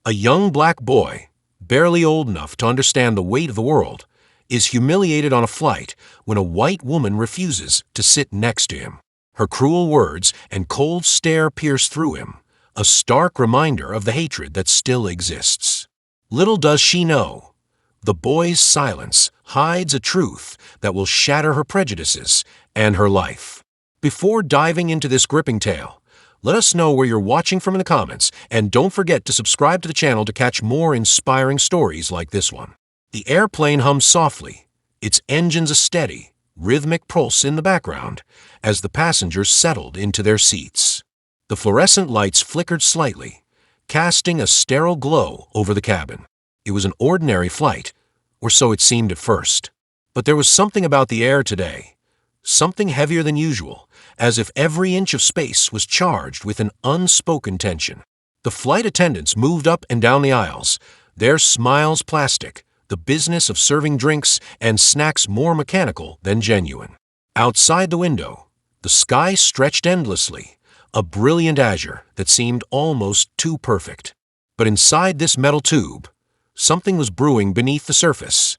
A young black boy, barely old enough to understand the weight of the world, is humiliated on a flight when a white woman refuses to sit next to him. Her cruel words and cold stare pierce through him, a stark reminder of the hatred that still exists. Little does she know, the boy's silence hides a truth that will shatter her prejudices and her life. Before diving into this gripping tale, let us know where you're watching from in the comments, and don't forget to subscribe to the channel to catch more inspiring stories like this one. The airplane hums softly, its engines a steady, rhythmic pulse in the background as the passengers settled into their seats. The fluorescent lights flickered slightly, casting a sterile glow over the cabin. It was an ordinary flight, or so it seemed at first. But there was something about the air today, something heavier than usual, as if every inch of space was charged with an unspoken tension. The flight attendants moved up and down the aisles, their smiles plastic, the business of serving drinks and snacks more mechanical than genuine. Outside the window, the sky stretched endlessly, a brilliant azure that seemed almost too perfect. But inside this metal tube, something was brewing beneath the surface,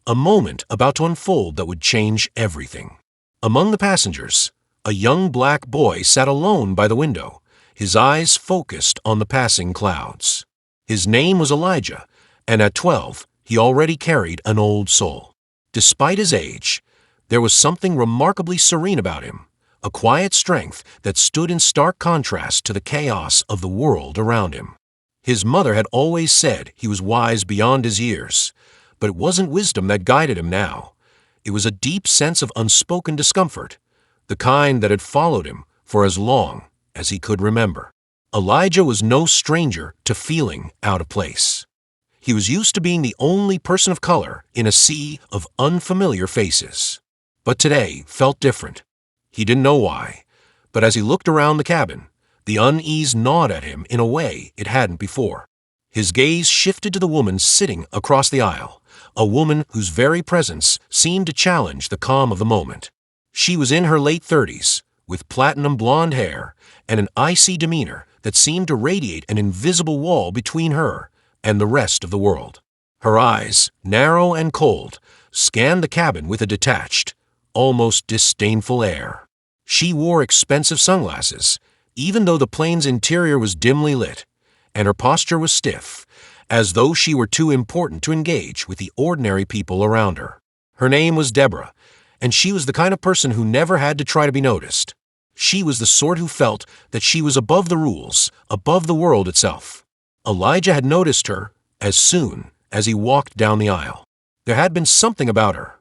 a moment about to unfold that would change everything. Among the passengers, a young black boy sat alone by the window, his eyes focused on the passing clouds. His name was Elijah, and at 12, he already carried an old soul. Despite his age, there was something remarkably serene about him, a quiet strength that stood in stark contrast to the chaos of the world around him. His mother had always said he was wise beyond his years, but it wasn't wisdom that guided him now. It was a deep sense of unspoken discomfort, the kind that had followed him for as long as he could remember. Elijah was no stranger to feeling out of place. He was used to being the only person of color in a sea of unfamiliar faces. But today felt different. He didn't know why, but as he looked around the cabin, the unease gnawed at him in a way it hadn't before. His gaze shifted to the woman sitting across the aisle, a woman whose very presence seemed to challenge the calm of the moment. She was in her late 30s, with platinum blonde hair and an icy demeanor that seemed to radiate an invisible wall between her and the rest of the world. Her eyes, narrow and cold, scanned the cabin with a detached, almost disdainful air. She wore expensive sunglasses, even though the plane's interior was dimly lit, and her posture was stiff, as though she were too important to engage with the ordinary people around her. Her name was Deborah, and she was the kind of person who never had to try to be noticed. She was the sort who felt that she was above the rules, above the world itself. Elijah had noticed her as soon as he walked down the aisle. There had been something about her,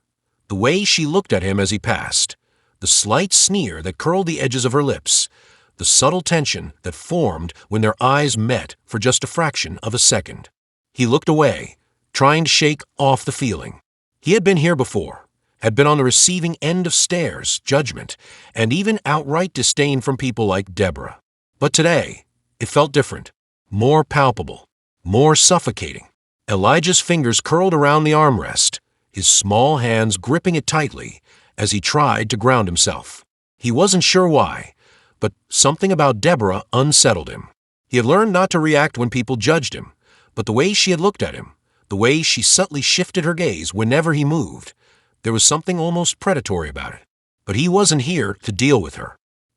the way she looked at him as he passed, the slight sneer that curled the edges of her lips, the subtle tension that formed when their eyes met for just a fraction of a second. He looked away, trying to shake off the feeling. He had been here before, had been on the receiving end of stares, judgment, and even outright disdain from people like Deborah. But today, it felt different, more palpable, more suffocating. Elijah's fingers curled around the armrest, his small hands gripping it tightly as he tried to ground himself. He wasn't sure why, but something about Deborah unsettled him. He had learned not to react when people judged him, but the way she had looked at him, the way she subtly shifted her gaze whenever he moved, there was something almost predatory about it. But he wasn't here to deal with her.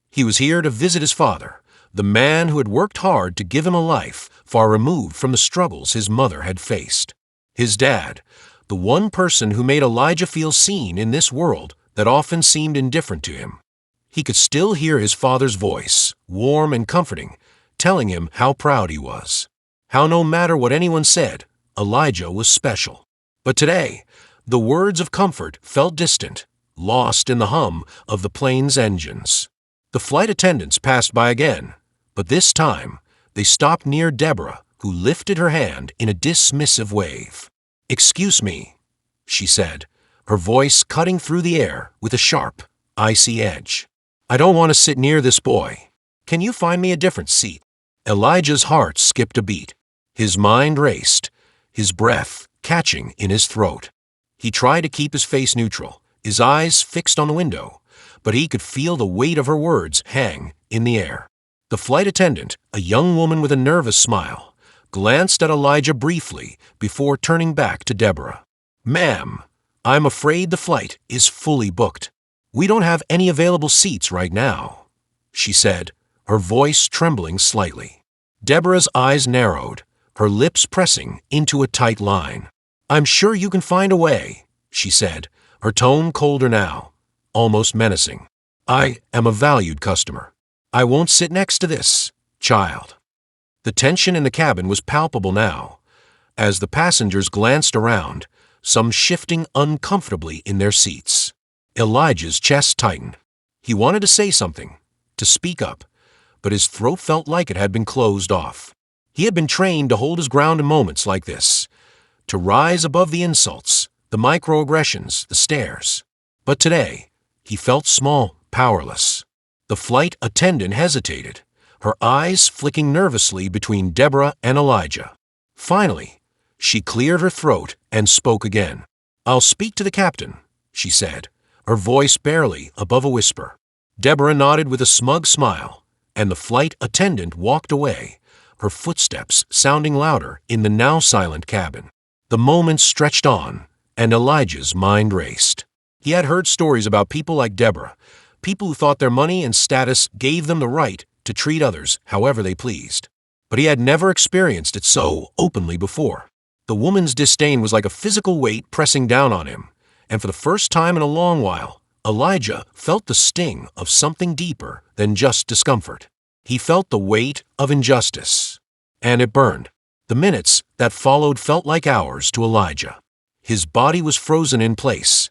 He was here to visit his father, the man who had worked hard to give him a life far removed from the struggles his mother had faced. His dad, the one person who made Elijah feel seen in this world that often seemed indifferent to him. He could still hear his father's voice, warm and comforting, telling him how proud he was, how no matter what anyone said, Elijah was special. But today, the words of comfort felt distant, lost in the hum of the plane's engines. The flight attendants passed by again, but this time, they stopped near Deborah, who lifted her hand in a dismissive wave. "Excuse me," she said, her voice cutting through the air with a sharp, icy edge. "I don't want to sit near this boy. Can you find me a different seat?" Elijah's heart skipped a beat. His mind raced, his breath catching in his throat. He tried to keep his face neutral, his eyes fixed on the window, but he could feel the weight of her words hang in the air. The flight attendant, a young woman with a nervous smile, glanced at Elijah briefly before turning back to Deborah. "Ma'am, I'm afraid the flight is fully booked. We don't have any available seats right now," she said, her voice trembling slightly. Deborah's eyes narrowed, her lips pressing into a tight line. "I'm sure you can find a way," she said, her tone colder now, almost menacing. "I am a valued customer. I won't sit next to this child." The tension in the cabin was palpable now. As the passengers glanced around, some shifting uncomfortably in their seats. Elijah's chest tightened. He wanted to say something, to speak up, but his throat felt like it had been closed off. He had been trained to hold his ground in moments like this, to rise above the insults, the microaggressions, the stares. But today, he felt small, powerless. The flight attendant hesitated, her eyes flicking nervously between Deborah and Elijah. Finally, she cleared her throat and spoke again. "I'll speak to the captain," she said, her voice barely above a whisper. Deborah nodded with a smug smile, and the flight attendant walked away, her footsteps sounding louder in the now silent cabin. The moments stretched on, and Elijah's mind raced. He had heard stories about people like Deborah, people who thought their money and status gave them the right to treat others however they pleased. But he had never experienced it so openly before. The woman's disdain was like a physical weight pressing down on him, and for the first time in a long while, Elijah felt the sting of something deeper than just discomfort. He felt the weight of injustice, and it burned. The minutes that followed felt like hours to Elijah. His body was frozen in place,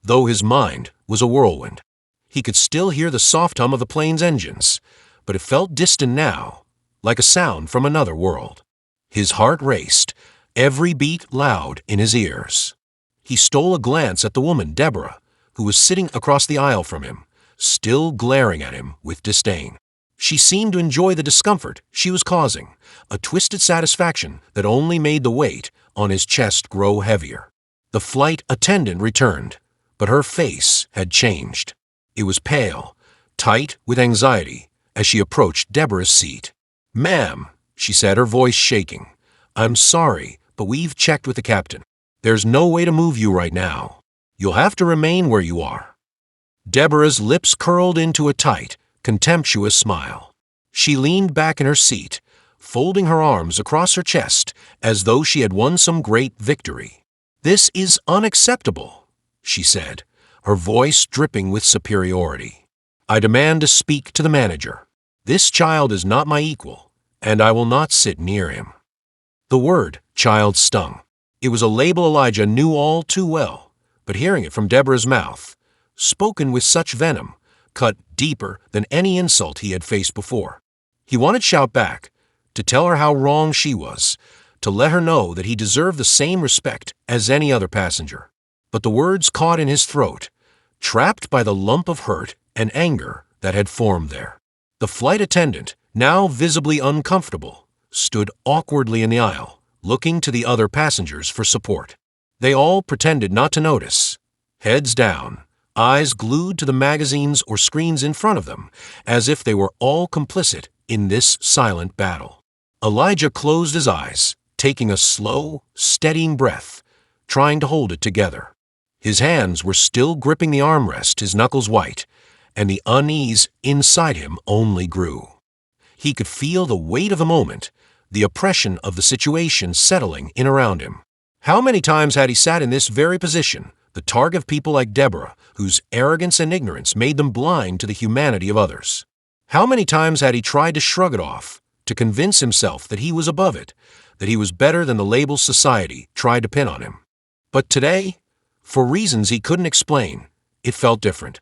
though his mind was a whirlwind. He could still hear the soft hum of the plane's engines, but it felt distant now, like a sound from another world. His heart raced, every beat loud in his ears. He stole a glance at the woman, Deborah, who was sitting across the aisle from him, still glaring at him with disdain. She seemed to enjoy the discomfort she was causing, a twisted satisfaction that only made the weight on his chest grow heavier. The flight attendant returned, but her face had changed. It was pale, tight with anxiety, as she approached Deborah's seat. "Ma'am," she said, her voice shaking, "I'm sorry, but we've checked with the captain. There's no way to move you right now. You'll have to remain where you are." Deborah's lips curled into a tight, contemptuous smile. She leaned back in her seat, folding her arms across her chest as though she had won some great victory. "This is unacceptable," she said, her voice dripping with superiority. "I demand to speak to the manager. This child is not my equal, and I will not sit near him." The word child stung. It was a label Elijah knew all too well, but hearing it from Deborah's mouth, spoken with such venom, cut deeper than any insult he had faced before. He wanted to shout back, to tell her how wrong she was, to let her know that he deserved the same respect as any other passenger. But the words caught in his throat, trapped by the lump of hurt and anger that had formed there. The flight attendant, now visibly uncomfortable, stood awkwardly in the aisle, looking to the other passengers for support. They all pretended not to notice, heads down, eyes glued to the magazines or screens in front of them, as if they were all complicit in this silent battle. Elijah closed his eyes, taking a slow, steadying breath, trying to hold it together. His hands were still gripping the armrest, his knuckles white, and the unease inside him only grew. He could feel the weight of the moment, the oppression of the situation settling in around him. How many times had he sat in this very position, the target of people like Deborah, whose arrogance and ignorance made them blind to the humanity of others? How many times had he tried to shrug it off, to convince himself that he was above it, that he was better than the labels society tried to pin on him? But today, for reasons he couldn't explain, it felt different.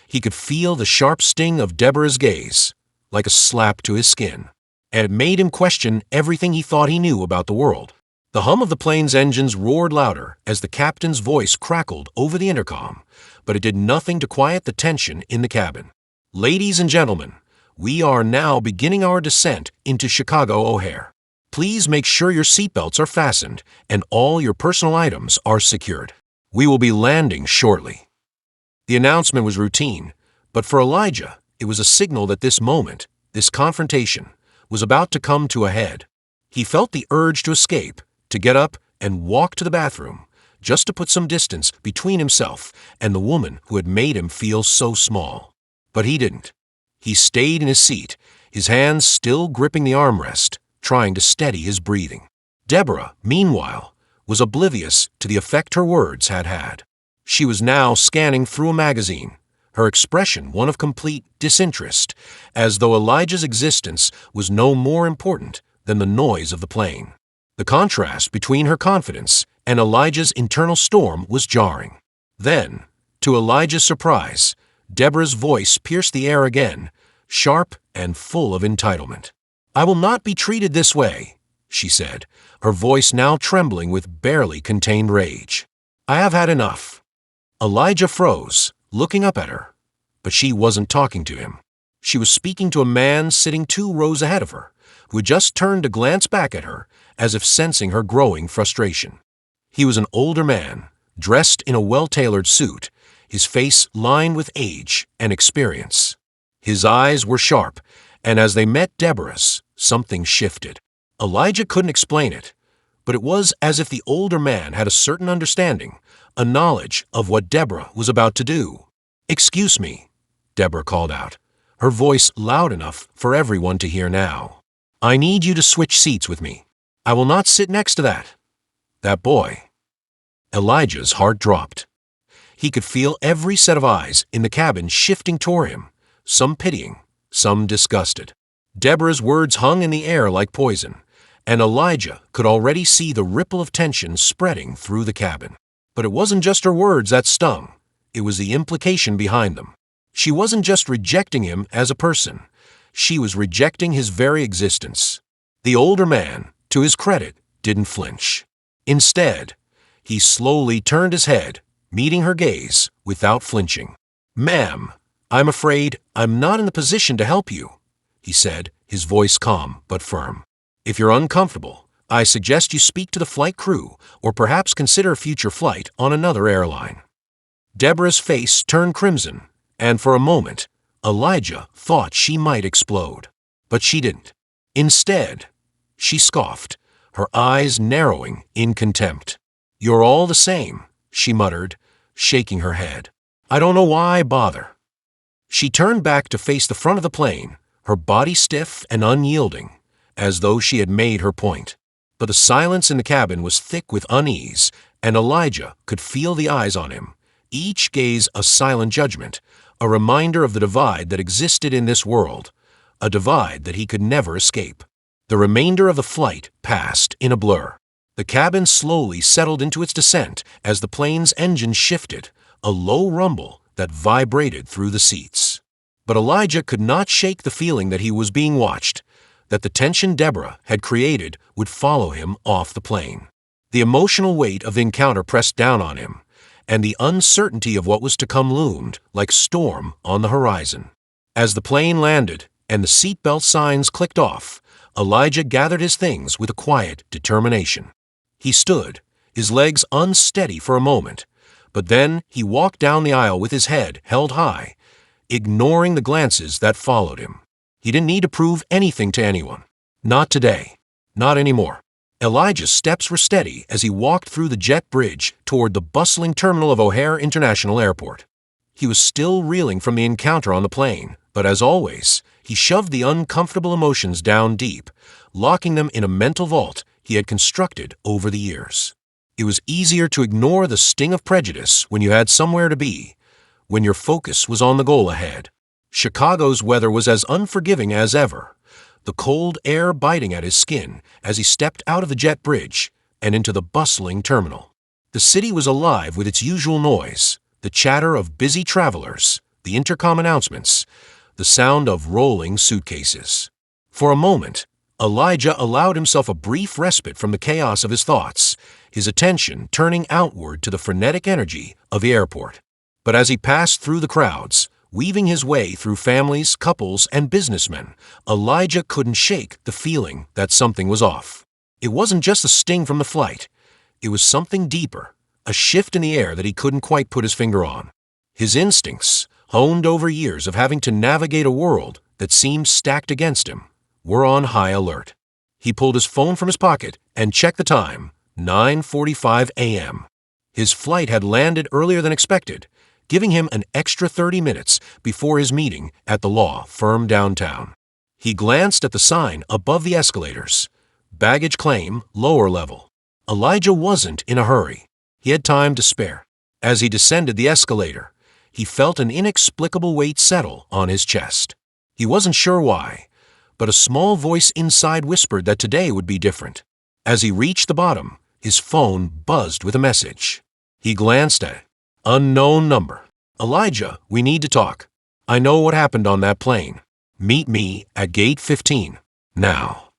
He could feel the sharp sting of Deborah's gaze, like a slap to his skin, and it made him question everything he thought he knew about the world. The hum of the plane's engines roared louder as the captain's voice crackled over the intercom, but it did nothing to quiet the tension in the cabin. "Ladies and gentlemen, we are now beginning our descent into Chicago O'Hare. Please make sure your seatbelts are fastened and all your personal items are secured. We will be landing shortly." The announcement was routine, but for Elijah, it was a signal that this moment, this confrontation, was about to come to a head. He felt the urge to escape, to get up and walk to the bathroom, just to put some distance between himself and the woman who had made him feel so small. But he didn't. He stayed in his seat, his hands still gripping the armrest, trying to steady his breathing. Deborah, meanwhile, was oblivious to the effect her words had had. She was now scanning through a magazine, her expression one of complete disinterest, as though Elijah's existence was no more important than the noise of the plane. The contrast between her confidence and Elijah's internal storm was jarring. Then, to Elijah's surprise, Deborah's voice pierced the air again, sharp and full of entitlement. "I will not be treated this way," she said, her voice now trembling with barely contained rage. "I have had enough." Elijah froze, looking up at her. But she wasn't talking to him. She was speaking to a man sitting 2 rows ahead of her, who had just turned to glance back at her, as if sensing her growing frustration. He was an older man, dressed in a well-tailored suit, his face lined with age and experience. His eyes were sharp, and as they met Deborah's, something shifted. Elijah couldn't explain it, but it was as if the older man had a certain understanding, a knowledge of what Deborah was about to do. "Excuse me," Deborah called out, her voice loud enough for everyone to hear now. "I need you to switch seats with me. I will not sit next to that boy." Elijah's heart dropped. He could feel every set of eyes in the cabin shifting toward him, some pitying, some disgusted. Deborah's words hung in the air like poison, and Elijah could already see the ripple of tension spreading through the cabin. But it wasn't just her words that stung, it was the implication behind them. She wasn't just rejecting him as a person, she was rejecting his very existence. The older man, to his credit, didn't flinch. Instead, he slowly turned his head, meeting her gaze without flinching. "Ma'am, I'm afraid I'm not in the position to help you," he said, his voice calm but firm. "If you're uncomfortable, I suggest you speak to the flight crew or perhaps consider a future flight on another airline." Deborah's face turned crimson, and for a moment, Elijah thought she might explode. But she didn't. Instead, she scoffed, her eyes narrowing in contempt. "You're all the same," she muttered, shaking her head. "I don't know why I bother." She turned back to face the front of the plane, her body stiff and unyielding, as though she had made her point. But the silence in the cabin was thick with unease, and Elijah could feel the eyes on him, each gaze a silent judgment, a reminder of the divide that existed in this world, a divide that he could never escape. The remainder of the flight passed in a blur. The cabin slowly settled into its descent as the plane's engine shifted, a low rumble that vibrated through the seats. But Elijah could not shake the feeling that he was being watched, that the tension Deborah had created would follow him off the plane. The emotional weight of the encounter pressed down on him, and the uncertainty of what was to come loomed like storm on the horizon. As the plane landed and the seatbelt signs clicked off, Elijah gathered his things with a quiet determination. He stood, his legs unsteady for a moment, but then he walked down the aisle with his head held high, ignoring the glances that followed him. He didn't need to prove anything to anyone. Not today. Not anymore. Elijah's steps were steady as he walked through the jet bridge toward the bustling terminal of O'Hare International Airport. He was still reeling from the encounter on the plane, but as always, he shoved the uncomfortable emotions down deep, locking them in a mental vault he had constructed over the years. It was easier to ignore the sting of prejudice when you had somewhere to be, when your focus was on the goal ahead. Chicago's weather was as unforgiving as ever, the cold air biting at his skin as he stepped out of the jet bridge and into the bustling terminal. The city was alive with its usual noise, the chatter of busy travelers, the intercom announcements, the sound of rolling suitcases. For a moment, Elijah allowed himself a brief respite from the chaos of his thoughts, his attention turning outward to the frenetic energy of the airport. But as he passed through the crowds, weaving his way through families, couples, and businessmen, Elijah couldn't shake the feeling that something was off. It wasn't just a sting from the flight. It was something deeper, a shift in the air that he couldn't quite put his finger on. His instincts, honed over years of having to navigate a world that seemed stacked against him, were on high alert. He pulled his phone from his pocket and checked the time, 9:45 a.m. His flight had landed earlier than expected, giving him an extra 30 minutes before his meeting at the law firm downtown. He glanced at the sign above the escalators. Baggage claim, lower level. Elijah wasn't in a hurry. He had time to spare. As he descended the escalator, he felt an inexplicable weight settle on his chest. He wasn't sure why, but a small voice inside whispered that today would be different. As he reached the bottom, his phone buzzed with a message. He glanced at it. Unknown number. Elijah, we need to talk. I know what happened on that plane. Meet me at gate 15. Now.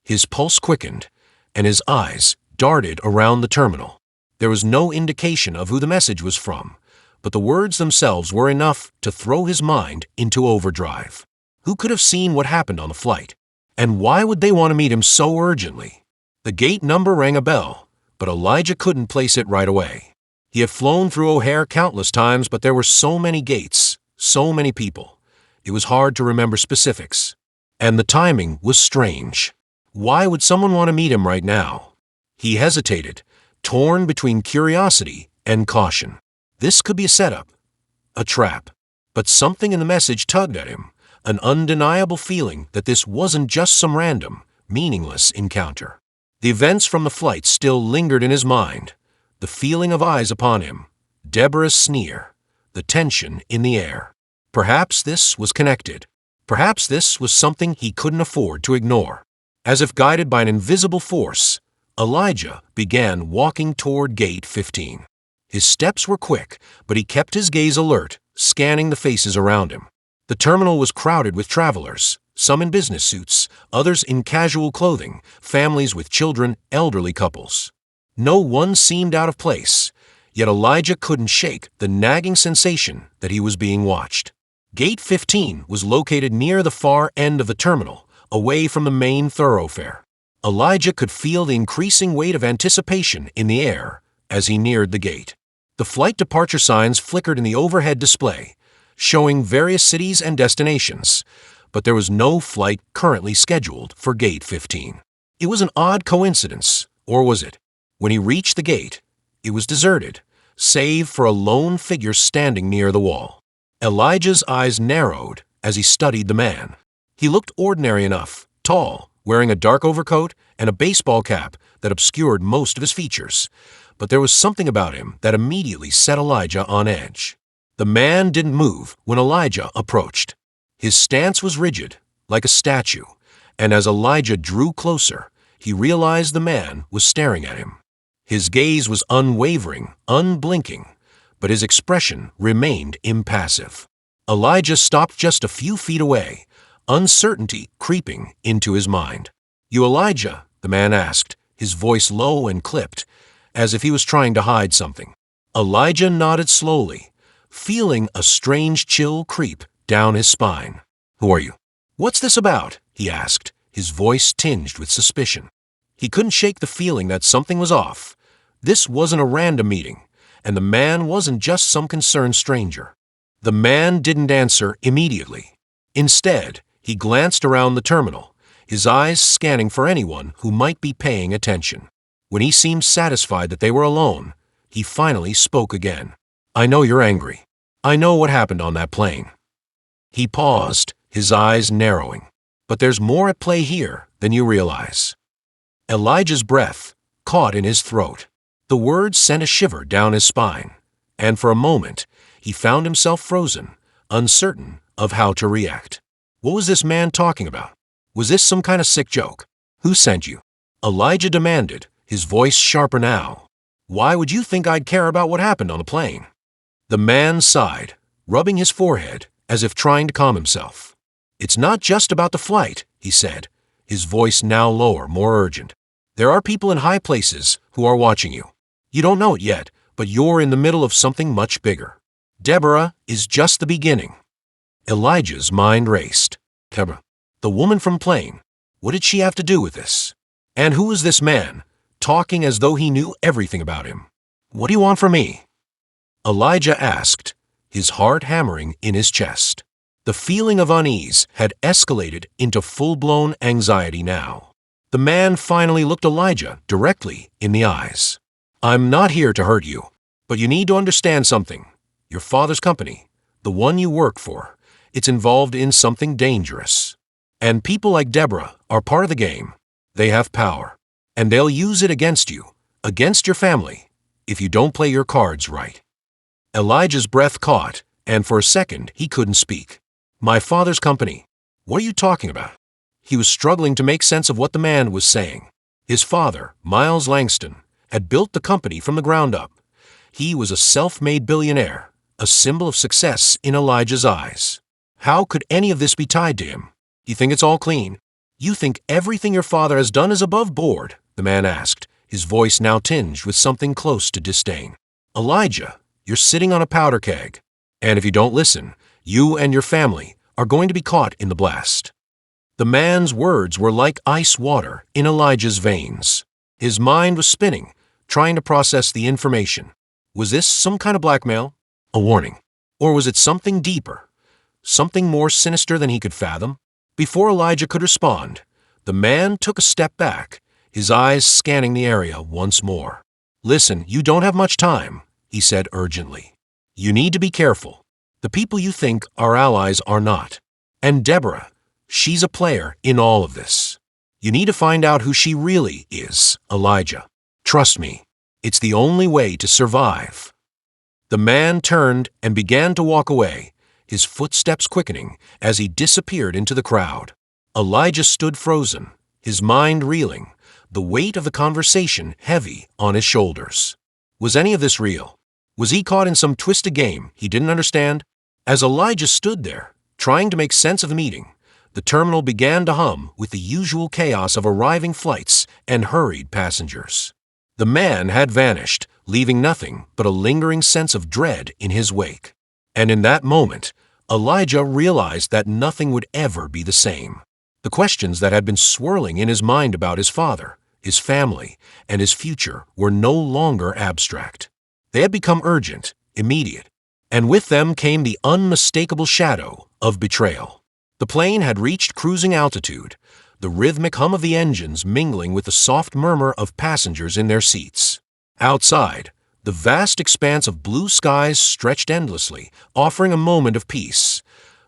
His pulse quickened, and his eyes darted around the terminal. There was no indication of who the message was from, but the words themselves were enough to throw his mind into overdrive. Who could have seen what happened on the flight? And why would they want to meet him so urgently? The gate number rang a bell, but Elijah couldn't place it right away. He had flown through O'Hare countless times, but there were so many gates, so many people. It was hard to remember specifics. And the timing was strange. Why would someone want to meet him right now? He hesitated, torn between curiosity and caution. This could be a setup, a trap. But something in the message tugged at him, an undeniable feeling that this wasn't just some random, meaningless encounter. The events from the flight still lingered in his mind. The feeling of eyes upon him, Deborah's sneer, the tension in the air. Perhaps this was connected. Perhaps this was something he couldn't afford to ignore. As if guided by an invisible force, Elijah began walking toward gate 15. His steps were quick, but he kept his gaze alert, scanning the faces around him. The terminal was crowded with travelers, some in business suits, others in casual clothing, families with children, elderly couples. No one seemed out of place, yet Elijah couldn't shake the nagging sensation that he was being watched. Gate 15 was located near the far end of the terminal, away from the main thoroughfare. Elijah could feel the increasing weight of anticipation in the air as he neared the gate. The flight departure signs flickered in the overhead display, showing various cities and destinations, but there was no flight currently scheduled for gate 15. It was an odd coincidence, or was it? When he reached the gate, it was deserted, save for a lone figure standing near the wall. Elijah's eyes narrowed as he studied the man. He looked ordinary enough, tall, wearing a dark overcoat and a baseball cap that obscured most of his features, but there was something about him that immediately set Elijah on edge. The man didn't move when Elijah approached. His stance was rigid, like a statue, and as Elijah drew closer, he realized the man was staring at him. His gaze was unwavering, unblinking, but his expression remained impassive. Elijah stopped just a few feet away, uncertainty creeping into his mind. "You Elijah?" the man asked, his voice low and clipped, as if he was trying to hide something. Elijah nodded slowly, feeling a strange chill creep down his spine. "Who are you?" "What's this about?" he asked, his voice tinged with suspicion. He couldn't shake the feeling that something was off. This wasn't a random meeting, and the man wasn't just some concerned stranger. The man didn't answer immediately. Instead, he glanced around the terminal, his eyes scanning for anyone who might be paying attention. When he seemed satisfied that they were alone, he finally spoke again. "I know you're angry. I know what happened on that plane." He paused, his eyes narrowing. "But there's more at play here than you realize." Elijah's breath caught in his throat. The words sent a shiver down his spine, and for a moment, he found himself frozen, uncertain of how to react. What was this man talking about? Was this some kind of sick joke? "Who sent you?" Elijah demanded, his voice sharper now. "Why would you think I'd care about what happened on the plane?" The man sighed, rubbing his forehead as if trying to calm himself. "It's not just about the flight," he said, his voice now lower, more urgent. "There are people in high places who are watching you. You don't know it yet, but you're in the middle of something much bigger. Deborah is just the beginning." Elijah's mind raced. Deborah, the woman from plane, what did she have to do with this? And who is this man, talking as though he knew everything about him? "What do you want from me?" Elijah asked, his heart hammering in his chest. The feeling of unease had escalated into full-blown anxiety now. The man finally looked Elijah directly in the eyes. "I'm not here to hurt you, but you need to understand something. Your father's company, the one you work for, it's involved in something dangerous. And people like Deborah are part of the game. They have power, and they'll use it against you, against your family, if you don't play your cards right." Elijah's breath caught, and for a second he couldn't speak. "My father's company? What are you talking about?" He was struggling to make sense of what the man was saying. His father, Miles Langston, had built the company from the ground up. He was a self-made billionaire, a symbol of success in Elijah's eyes. How could any of this be tied to him? "You think it's all clean? You think everything your father has done is above board?" the man asked, his voice now tinged with something close to disdain. "Elijah, you're sitting on a powder keg, and if you don't listen, you and your family are going to be caught in the blast." The man's words were like ice water in Elijah's veins. His mind was spinning, trying to process the information. Was this some kind of blackmail? A warning? Or was it something deeper? Something more sinister than he could fathom? Before Elijah could respond, the man took a step back, his eyes scanning the area once more. "Listen, you don't have much time," he said urgently. "You need to be careful. The people you think are allies are not. And Deborah, she's a player in all of this. You need to find out who she really is, Elijah. Trust me, it's the only way to survive." The man turned and began to walk away, his footsteps quickening as he disappeared into the crowd. Elijah stood frozen, his mind reeling, the weight of the conversation heavy on his shoulders. Was any of this real? Was he caught in some twisted game he didn't understand? As Elijah stood there, trying to make sense of the meeting, the terminal began to hum with the usual chaos of arriving flights and hurried passengers. The man had vanished, leaving nothing but a lingering sense of dread in his wake. And in that moment, Elijah realized that nothing would ever be the same. The questions that had been swirling in his mind about his father, his family, and his future were no longer abstract. They had become urgent, immediate, and with them came the unmistakable shadow of betrayal. The plane had reached cruising altitude, the rhythmic hum of the engines mingling with the soft murmur of passengers in their seats. Outside, the vast expanse of blue skies stretched endlessly, offering a moment of peace,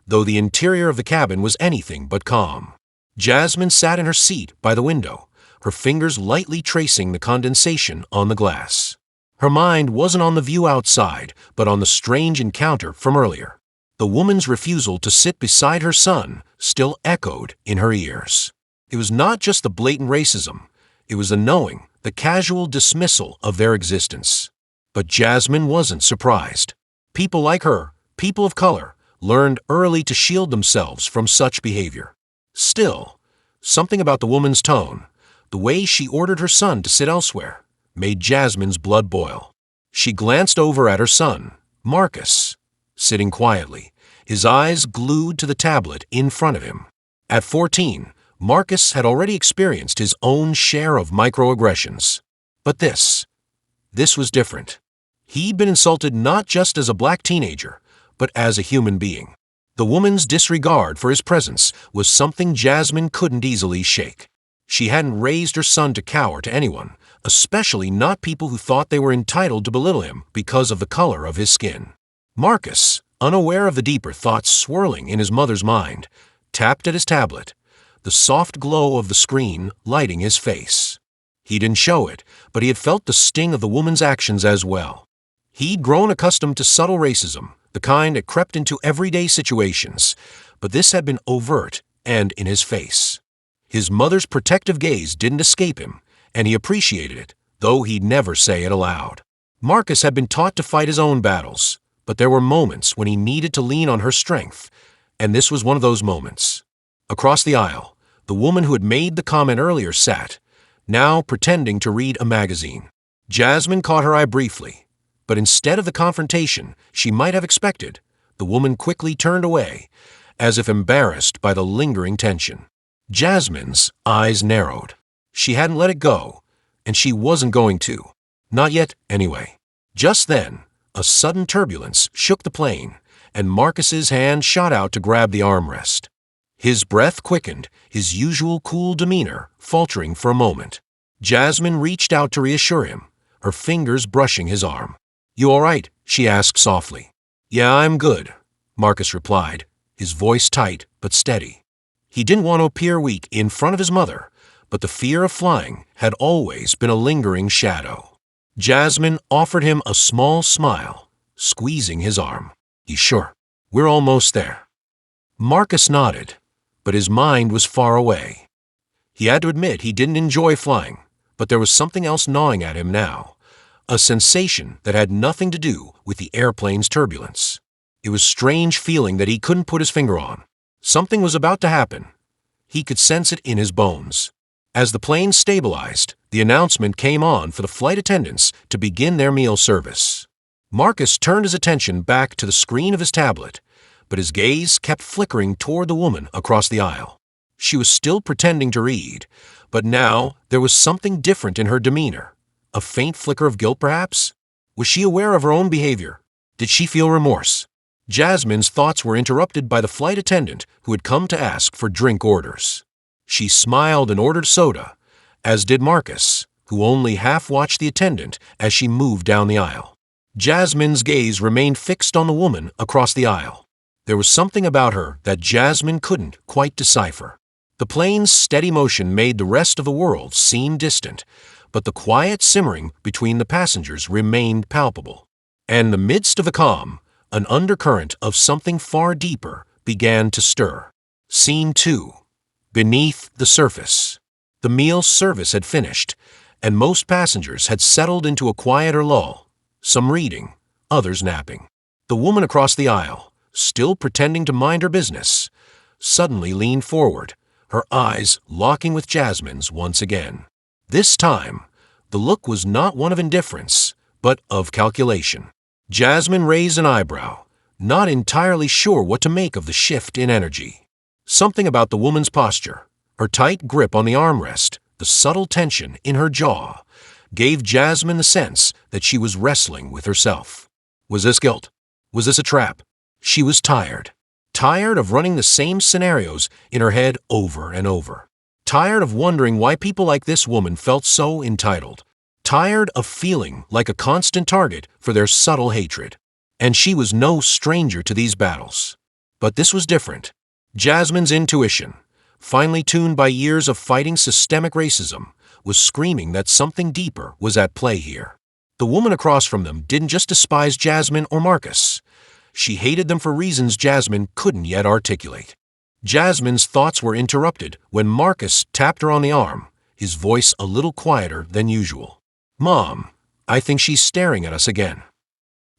though the interior of the cabin was anything but calm. Jasmine sat in her seat by the window, her fingers lightly tracing the condensation on the glass. Her mind wasn't on the view outside, but on the strange encounter from earlier. The woman's refusal to sit beside her son still echoed in her ears. It was not just the blatant racism, it was the knowing, the casual dismissal of their existence. But Jasmine wasn't surprised. People like her, people of color, learned early to shield themselves from such behavior. Still, something about the woman's tone, the way she ordered her son to sit elsewhere, made Jasmine's blood boil. She glanced over at her son, Marcus, sitting quietly, his eyes glued to the tablet in front of him. At 14, Marcus had already experienced his own share of microaggressions. But this was different. He'd been insulted not just as a black teenager, but as a human being. The woman's disregard for his presence was something Jasmine couldn't easily shake. She hadn't raised her son to cower to anyone, especially not people who thought they were entitled to belittle him because of the color of his skin. Marcus, unaware of the deeper thoughts swirling in his mother's mind, tapped at his tablet, the soft glow of the screen lighting his face. He didn't show it, but he had felt the sting of the woman's actions as well. He'd grown accustomed to subtle racism, the kind that crept into everyday situations, but this had been overt and in his face. His mother's protective gaze didn't escape him, and he appreciated it, though he'd never say it aloud. Marcus had been taught to fight his own battles, but there were moments when he needed to lean on her strength, and this was one of those moments. Across the aisle, the woman who had made the comment earlier sat, now pretending to read a magazine. Jasmine caught her eye briefly, but instead of the confrontation she might have expected, the woman quickly turned away, as if embarrassed by the lingering tension. Jasmine's eyes narrowed. She hadn't let it go, and she wasn't going to. Not yet, anyway. Just then, a sudden turbulence shook the plane, and Marcus's hand shot out to grab the armrest. His breath quickened, his usual cool demeanor faltering for a moment. Jasmine reached out to reassure him, her fingers brushing his arm. "You all right?" she asked softly. "Yeah, I'm good," Marcus replied, his voice tight but steady. He didn't want to appear weak in front of his mother, but the fear of flying had always been a lingering shadow. Jasmine offered him a small smile, squeezing his arm. "You sure? We're almost there." Marcus nodded, but his mind was far away. He had to admit he didn't enjoy flying, but there was something else gnawing at him now, a sensation that had nothing to do with the airplane's turbulence. It was a strange feeling that he couldn't put his finger on. Something was about to happen. He could sense it in his bones. As the plane stabilized, the announcement came on for the flight attendants to begin their meal service. Marcus turned his attention back to the screen of his tablet, but his gaze kept flickering toward the woman across the aisle. She was still pretending to read, but now there was something different in her demeanor. A faint flicker of guilt, perhaps? Was she aware of her own behavior? Did she feel remorse? Jasmine's thoughts were interrupted by the flight attendant who had come to ask for drink orders. She smiled and ordered soda, as did Marcus, who only half watched the attendant as she moved down the aisle. Jasmine's gaze remained fixed on the woman across the aisle. There was something about her that Jasmine couldn't quite decipher. The plane's steady motion made the rest of the world seem distant, but the quiet simmering between the passengers remained palpable. And in the midst of the calm, an undercurrent of something far deeper began to stir. Scene 2. Beneath the surface. The meal service had finished, and most passengers had settled into a quieter lull, some reading, others napping. The woman across the aisle, still pretending to mind her business, suddenly leaned forward, her eyes locking with Jasmine's once again. This time, the look was not one of indifference, but of calculation. Jasmine raised an eyebrow, not entirely sure what to make of the shift in energy. Something about the woman's posture, her tight grip on the armrest, the subtle tension in her jaw, gave Jasmine the sense that she was wrestling with herself. Was this guilt? Was this a trap? She was tired. Tired of running the same scenarios in her head over and over. Tired of wondering why people like this woman felt so entitled. Tired of feeling like a constant target for their subtle hatred. And she was no stranger to these battles. But this was different. Jasmine's intuition, finely tuned by years of fighting systemic racism, was screaming that something deeper was at play here. The woman across from them didn't just despise Jasmine or Marcus. She hated them for reasons Jasmine couldn't yet articulate. Jasmine's thoughts were interrupted when Marcus tapped her on the arm, his voice a little quieter than usual. "Mom, I think she's staring at us again."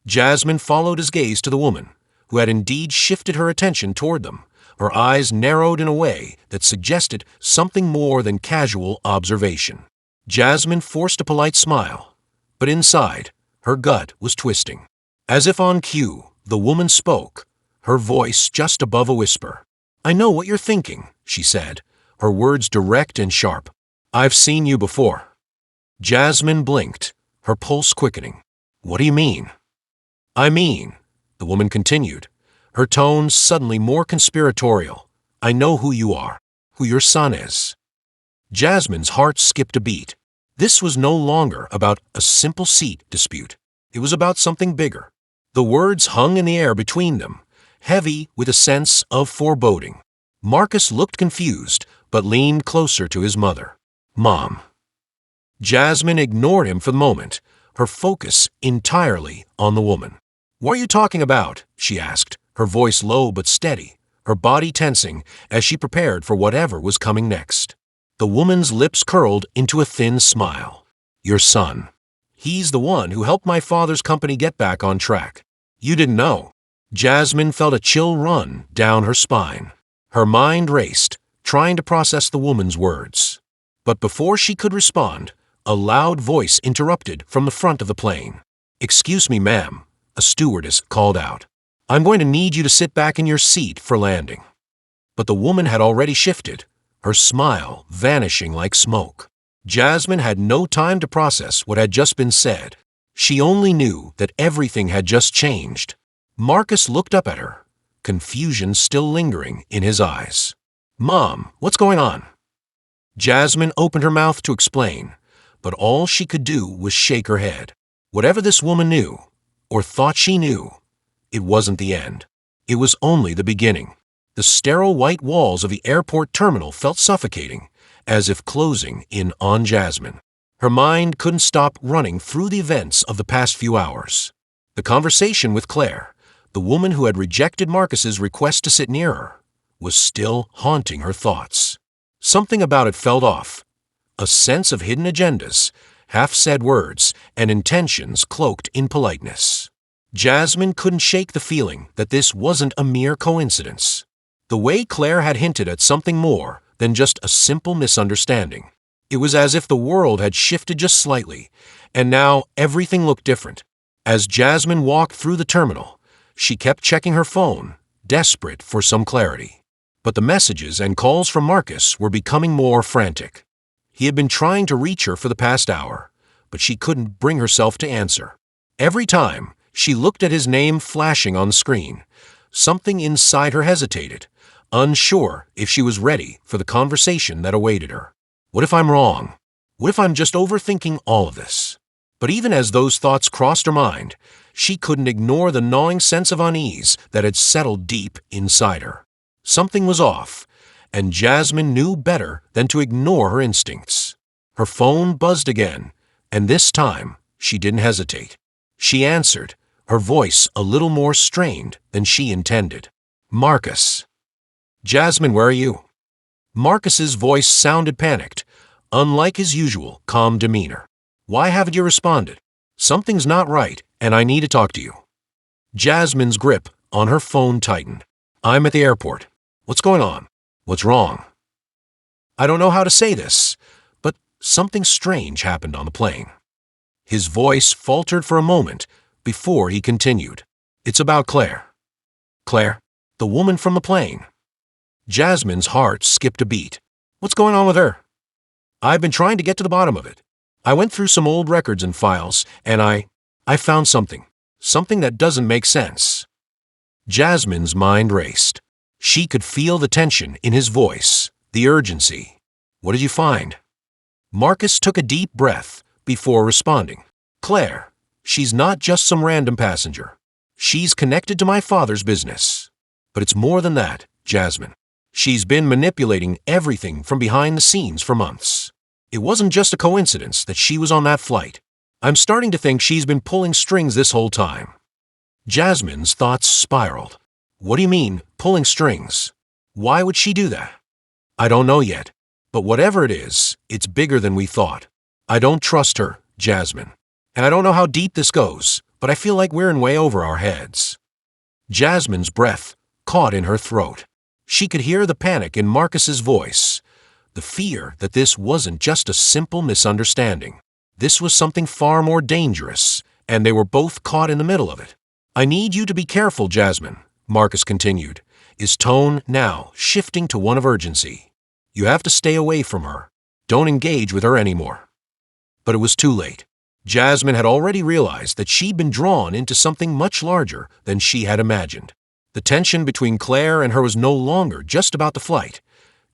Jasmine followed his gaze to the woman, who had indeed shifted her attention toward them, her eyes narrowed in a way that suggested something more than casual observation. Jasmine forced a polite smile, but inside, her gut was twisting. As if on cue, the woman spoke, her voice just above a whisper. "I know what you're thinking," she said, her words direct and sharp. "I've seen you before." Jasmine blinked, her pulse quickening. "What do you mean?" "I mean," the woman continued, her tone suddenly more conspiratorial, "I know who you are, who your son is." Jasmine's heart skipped a beat. This was no longer about a simple seat dispute. It was about something bigger. The words hung in the air between them, heavy with a sense of foreboding. Marcus looked confused, but leaned closer to his mother. "Mom." Jasmine ignored him for the moment, her focus entirely on the woman. "What are you talking about?" she asked, her voice low but steady, her body tensing as she prepared for whatever was coming next. The woman's lips curled into a thin smile. "Your son. He's the one who helped my father's company get back on track. You didn't know." Jasmine felt a chill run down her spine. Her mind raced, trying to process the woman's words. But before she could respond, a loud voice interrupted from the front of the plane. "Excuse me, ma'am," a stewardess called out. "I'm going to need you to sit back in your seat for landing." But the woman had already shifted, her smile vanishing like smoke. Jasmine had no time to process what had just been said. She only knew that everything had just changed. Marcus looked up at her, confusion still lingering in his eyes. Mom, what's going on? Jasmine opened her mouth to explain, but all she could do was shake her head. Whatever this woman knew, or thought she knew, it wasn't the end. It was only the beginning. The sterile white walls of the airport terminal felt suffocating, as if closing in on Jasmine. Her mind couldn't stop running through the events of the past few hours. The conversation with Claire, the woman who had rejected Marcus's request to sit near her, was still haunting her thoughts. Something about it felt off. A sense of hidden agendas, half-said words, and intentions cloaked in politeness. Jasmine couldn't shake the feeling that this wasn't a mere coincidence. The way Claire had hinted at something more than just a simple misunderstanding. It was as if the world had shifted just slightly, and now everything looked different. As Jasmine walked through the terminal, she kept checking her phone, desperate for some clarity. But the messages and calls from Marcus were becoming more frantic. He had been trying to reach her for the past hour, but she couldn't bring herself to answer. Every time she looked at his name flashing on the screen, something inside her hesitated, unsure if she was ready for the conversation that awaited her. What if I'm wrong? What if I'm just overthinking all of this? But even as those thoughts crossed her mind, she couldn't ignore the gnawing sense of unease that had settled deep inside her. Something was off, and Jasmine knew better than to ignore her instincts. Her phone buzzed again, and this time she didn't hesitate. She answered, her voice a little more strained than she intended. Marcus. Jasmine, where are you? Marcus's voice sounded panicked, unlike his usual calm demeanor. Why haven't you responded? Something's not right, and I need to talk to you. Jasmine's grip on her phone tightened. I'm at the airport. What's going on? What's wrong? I don't know how to say this, but something strange happened on the plane. His voice faltered for a moment before he continued. It's about Claire. Claire, the woman from the plane. Jasmine's heart skipped a beat. What's going on with her? I've been trying to get to the bottom of it. I went through some old records and files, and I found something that doesn't make sense. Jasmine's mind raced. She could feel the tension in his voice, the urgency. What did you find? Marcus took a deep breath before responding. Claire, she's not just some random passenger. She's connected to my father's business. But it's more than that, Jasmine. She's been manipulating everything from behind the scenes for months. It wasn't just a coincidence that she was on that flight. I'm starting to think she's been pulling strings this whole time. Jasmine's thoughts spiraled. What do you mean, pulling strings? Why would she do that? I don't know yet, but whatever it is, it's bigger than we thought. I don't trust her, Jasmine. And I don't know how deep this goes, but I feel like we're in way over our heads. Jasmine's breath caught in her throat. She could hear the panic in Marcus's voice, the fear that this wasn't just a simple misunderstanding. This was something far more dangerous, and they were both caught in the middle of it. I need you to be careful, Jasmine, Marcus continued, his tone now shifting to one of urgency. You have to stay away from her. Don't engage with her anymore. But it was too late. Jasmine had already realized that she'd been drawn into something much larger than she had imagined. The tension between Claire and her was no longer just about the flight.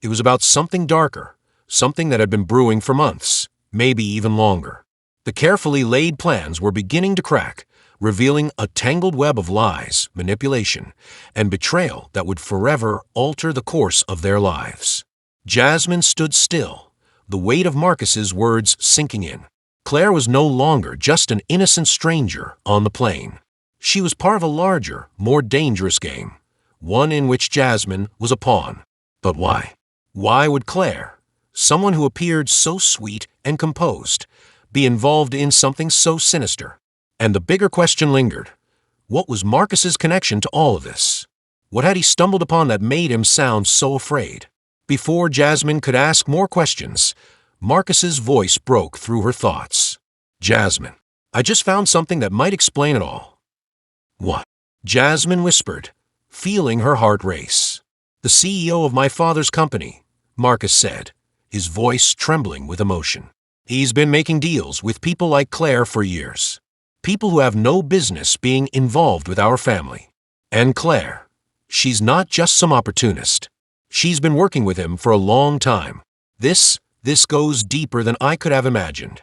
It was about something darker, something that had been brewing for months, maybe even longer. The carefully laid plans were beginning to crack, revealing a tangled web of lies, manipulation, and betrayal that would forever alter the course of their lives. Jasmine stood still, the weight of Marcus's words sinking in. Claire was no longer just an innocent stranger on the plane. She was part of a larger, more dangerous game, one in which Jasmine was a pawn. But why? Why would Claire, someone who appeared so sweet and composed, be involved in something so sinister? And the bigger question lingered. What was Marcus's connection to all of this? What had he stumbled upon that made him sound so afraid? Before Jasmine could ask more questions, Marcus's voice broke through her thoughts. Jasmine, I just found something that might explain it all. What? Jasmine whispered, feeling her heart race. The CEO of my father's company, Marcus said, his voice trembling with emotion. He's been making deals with people like Claire for years. People who have no business being involved with our family. And Claire, she's not just some opportunist. She's been working with him for a long time. This goes deeper than I could have imagined.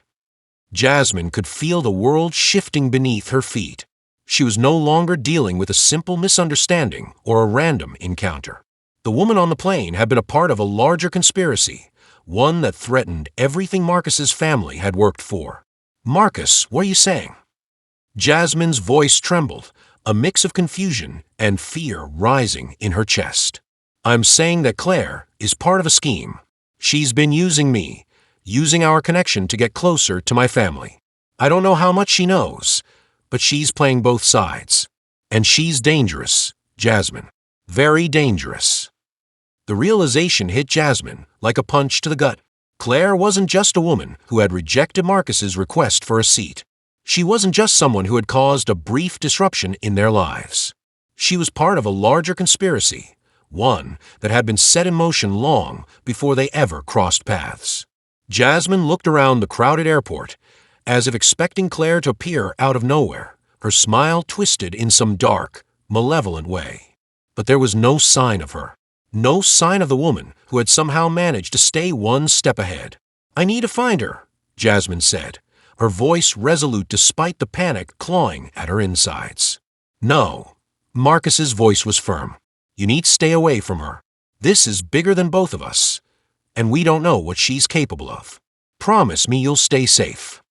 Jasmine could feel the world shifting beneath her feet. She was no longer dealing with a simple misunderstanding or a random encounter. The woman on the plane had been a part of a larger conspiracy, one that threatened everything Marcus's family had worked for. "Marcus, what are you saying?" Jasmine's voice trembled, a mix of confusion and fear rising in her chest. "I'm saying that Claire is part of a scheme. She's been using me, using our connection to get closer to my family. I don't know how much she knows, but she's playing both sides. And she's dangerous, Jasmine. Very dangerous." The realization hit Jasmine like a punch to the gut. Claire wasn't just a woman who had rejected Marcus's request for a seat. She wasn't just someone who had caused a brief disruption in their lives. She was part of a larger conspiracy, one that had been set in motion long before they ever crossed paths. Jasmine looked around the crowded airport, as if expecting Claire to appear out of nowhere, her smile twisted in some dark, malevolent way. But there was no sign of her. No sign of the woman who had somehow managed to stay one step ahead. "I need to find her," Jasmine said, her voice resolute despite the panic clawing at her insides. "No." Marcus's voice was firm. "You need to stay away from her. This is bigger than both of us, and we don't know what she's capable of. Promise me you'll stay safe."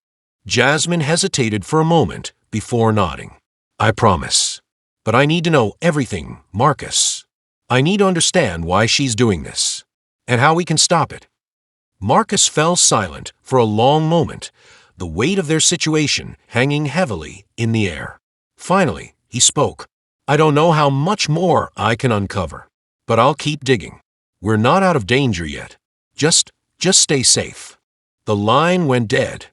Jasmine hesitated for a moment before nodding. "I promise. But I need to know everything, Marcus. I need to understand why she's doing this, and how we can stop it." Marcus fell silent for a long moment, the weight of their situation hanging heavily in the air. Finally, he spoke. "I don't know how much more I can uncover, but I'll keep digging. We're not out of danger yet. Just stay safe." The line went dead,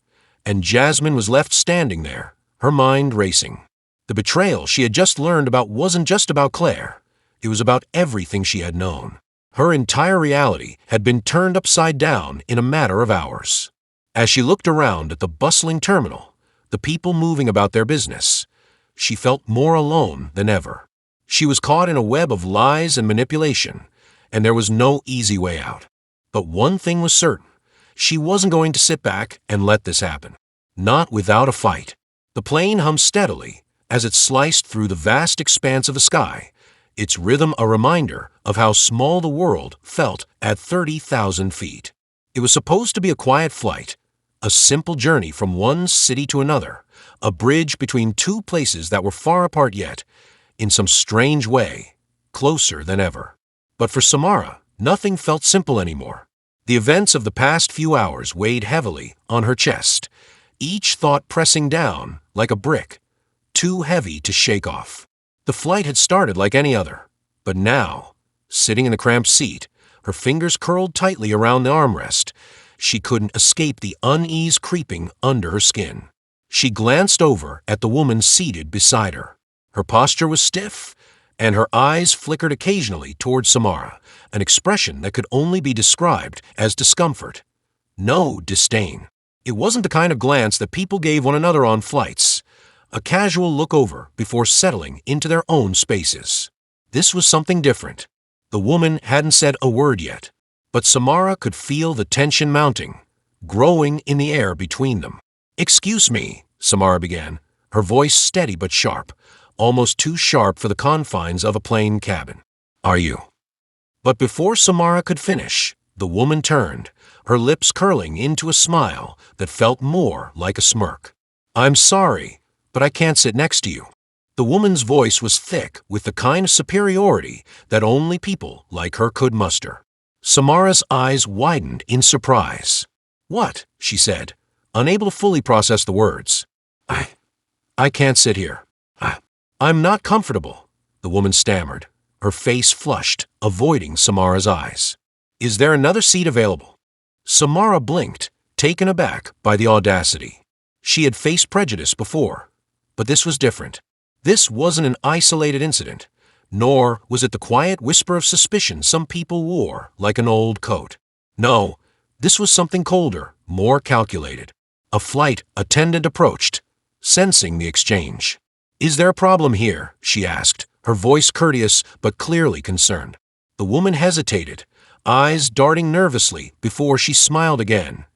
and Jasmine was left standing there, her mind racing. The betrayal she had just learned about wasn't just about Claire. It was about everything she had known. Her entire reality had been turned upside down in a matter of hours. As she looked around at the bustling terminal, the people moving about their business, she felt more alone than ever. She was caught in a web of lies and manipulation, and there was no easy way out. But one thing was certain. She wasn't going to sit back and let this happen. Not without a fight. The plane hummed steadily as it sliced through the vast expanse of the sky, its rhythm a reminder of how small the world felt at 30,000 feet. It was supposed to be a quiet flight, a simple journey from one city to another, a bridge between two places that were far apart yet, in some strange way, closer than ever. But for Samara, nothing felt simple anymore. The events of the past few hours weighed heavily on her chest, each thought pressing down like a brick, too heavy to shake off. The flight had started like any other, but now, sitting in the cramped seat, her fingers curled tightly around the armrest, she couldn't escape the unease creeping under her skin. She glanced over at the woman seated beside her. Her posture was stiff, and her eyes flickered occasionally toward Samara, an expression that could only be described as discomfort. No disdain. It wasn't the kind of glance that people gave one another on flights, a casual look over before settling into their own spaces. This was something different. The woman hadn't said a word yet, but Samara could feel the tension mounting, growing in the air between them. "Excuse me," Samara began, her voice steady but sharp, almost too sharp for the confines of a plane cabin. "Are you?" But before Samara could finish, the woman turned, her lips curling into a smile that felt more like a smirk. "I'm sorry, but I can't sit next to you." The woman's voice was thick with the kind of superiority that only people like her could muster. Samara's eyes widened in surprise. "What?" she said, unable to fully process the words. I can't sit here. I'm not comfortable," the woman stammered, her face flushed, avoiding Samara's eyes. "Is there another seat available?" Samara blinked, taken aback by the audacity. She had faced prejudice before, but this was different. This wasn't an isolated incident, nor was it the quiet whisper of suspicion some people wore like an old coat. No, this was something colder, more calculated. A flight attendant approached, sensing the exchange. "Is there a problem here?" she asked, her voice courteous but clearly concerned. The woman hesitated, eyes darting nervously before she smiled again.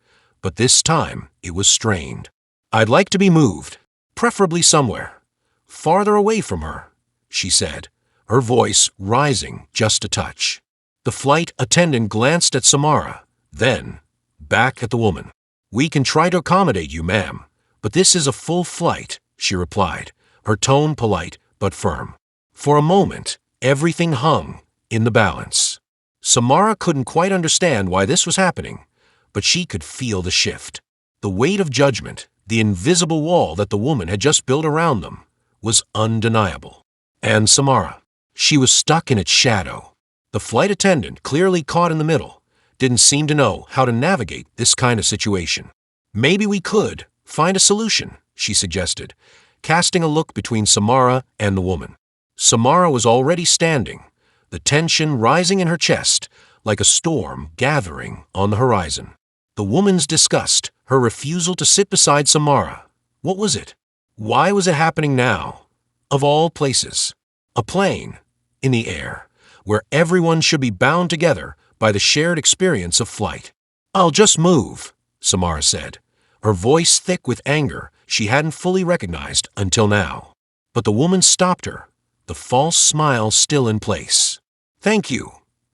But this time, it was strained. "I'd like to be moved, preferably somewhere farther away from her," she said, her voice rising just a touch. The flight attendant glanced at Samara, then back at the woman. "We can try to accommodate you, ma'am, but this is a full flight," she replied, her tone polite but firm. For a moment, everything hung in the balance. Samara couldn't quite understand why this was happening, but she could feel the shift. The weight of judgment, the invisible wall that the woman had just built around them, was undeniable. And Samara, she was stuck in its shadow. The flight attendant, clearly caught in the middle, didn't seem to know how to navigate this kind of situation. "Maybe we could find a solution," she suggested, casting a look between Samara and the woman. Samara was already standing, the tension rising in her chest like a storm gathering on the horizon. The woman's disgust, her refusal to sit beside Samara. What was it? Why was it happening now? Of all places. A plane, in the air, where everyone should be bound together by the shared experience of flight. "I'll just move," Samara said, her voice thick with anger she hadn't fully recognized until now. But the woman stopped her, the false smile still in place. "Thank you,"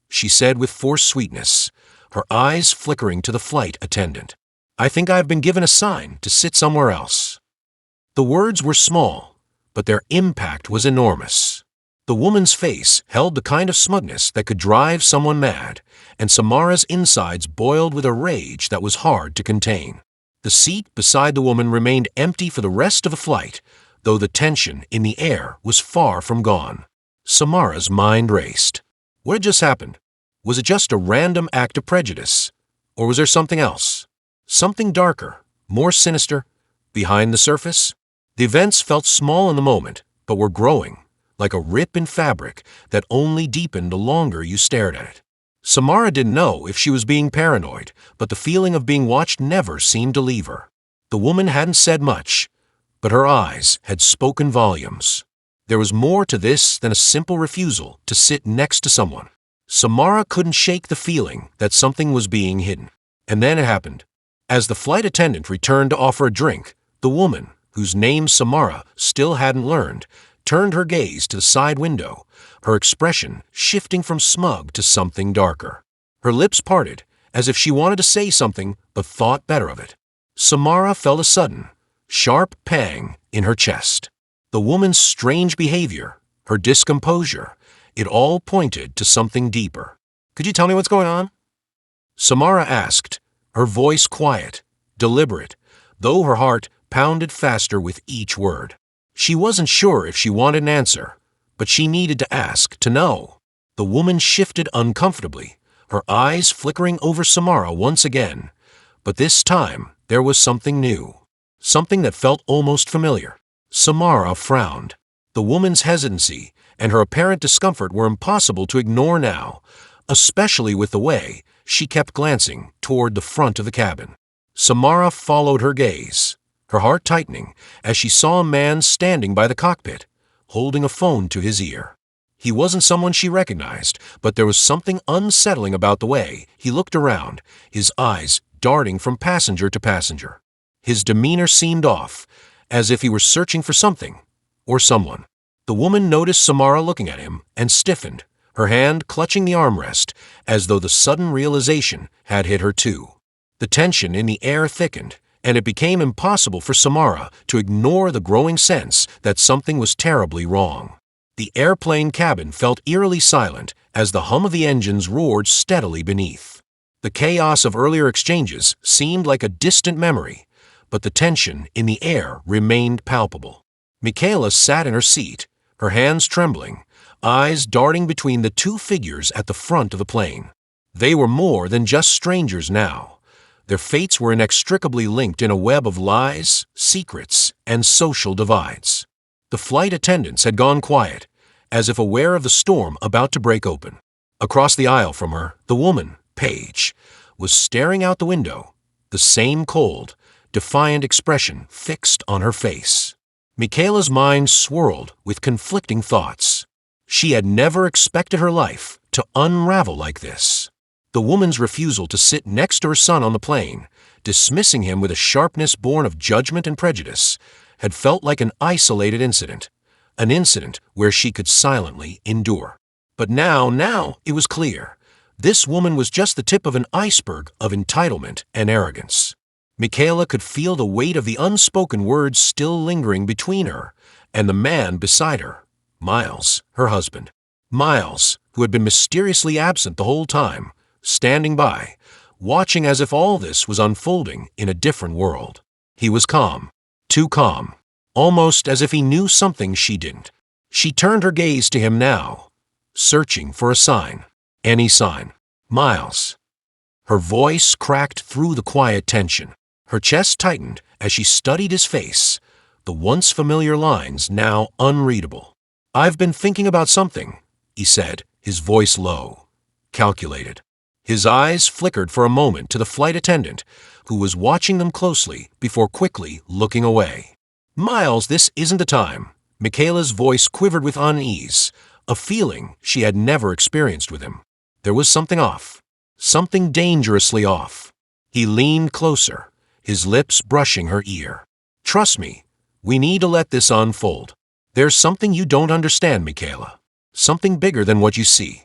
she said with forced sweetness, her eyes flickering to the flight attendant. "I think I've been given a sign to sit somewhere else." The words were small, but their impact was enormous. The woman's face held the kind of smugness that could drive someone mad, and Samara's insides boiled with a rage that was hard to contain. The seat beside the woman remained empty for the rest of the flight, though the tension in the air was far from gone. Samara's mind raced. What had just happened? Was it just a random act of prejudice? Or was there something else? Something darker, more sinister, behind the surface? The events felt small in the moment, but were growing, like a rip in fabric that only deepened the longer you stared at it. Samara didn't know if she was being paranoid, but the feeling of being watched never seemed to leave her. The woman hadn't said much, but her eyes had spoken volumes. There was more to this than a simple refusal to sit next to someone. Samara couldn't shake the feeling that something was being hidden. And then it happened. As the flight attendant returned to offer a drink, the woman, whose name Samara still hadn't learned, turned her gaze to the side window, her expression shifting from smug to something darker. Her lips parted, as if she wanted to say something but thought better of it. Samara felt a sudden, sharp pang in her chest. The woman's strange behavior, her discomposure, it all pointed to something deeper. "Could you tell me what's going on?" Samara asked, her voice quiet, deliberate, though her heart pounded faster with each word. She wasn't sure if she wanted an answer, but she needed to ask, to know. The woman shifted uncomfortably, her eyes flickering over Samara once again. But this time, there was something new, something that felt almost familiar. Samara frowned. The woman's hesitancy and her apparent discomfort were impossible to ignore now, especially with the way she kept glancing toward the front of the cabin. Samara followed her gaze, her heart tightening as she saw a man standing by the cockpit, holding a phone to his ear. He wasn't someone she recognized, but there was something unsettling about the way he looked around, his eyes darting from passenger to passenger. His demeanor seemed off, as if he were searching for something or someone. The woman noticed Samara looking at him and stiffened, her hand clutching the armrest, as though the sudden realization had hit her too. The tension in the air thickened, and it became impossible for Samara to ignore the growing sense that something was terribly wrong. The airplane cabin felt eerily silent as the hum of the engines roared steadily beneath. The chaos of earlier exchanges seemed like a distant memory, but the tension in the air remained palpable. Michaela sat in her seat, her hands trembling, eyes darting between the two figures at the front of the plane. They were more than just strangers now. Their fates were inextricably linked in a web of lies, secrets, and social divides. The flight attendants had gone quiet, as if aware of the storm about to break open. Across the aisle from her, the woman, Paige, was staring out the window, the same cold, defiant expression fixed on her face. Michaela's mind swirled with conflicting thoughts. She had never expected her life to unravel like this. The woman's refusal to sit next to her son on the plane, dismissing him with a sharpness born of judgment and prejudice, had felt like an isolated incident, an incident where she could silently endure. But now it was clear. This woman was just the tip of an iceberg of entitlement and arrogance. Michaela could feel the weight of the unspoken words still lingering between her and the man beside her, Miles, her husband. Miles, who had been mysteriously absent the whole time, standing by, watching as if all this was unfolding in a different world. He was calm, too calm, almost as if he knew something she didn't. She turned her gaze to him now, searching for a sign, any sign. Miles. Her voice cracked through the quiet tension. Her chest tightened as she studied his face, the once familiar lines now unreadable. "I've been thinking about something," he said, his voice low, calculated. His eyes flickered for a moment to the flight attendant, who was watching them closely before quickly looking away. "Miles, this isn't the time." Michaela's voice quivered with unease, a feeling she had never experienced with him. There was something off, something dangerously off. He leaned closer, his lips brushing her ear. "Trust me, we need to let this unfold. There's something you don't understand, Michaela. Something bigger than what you see."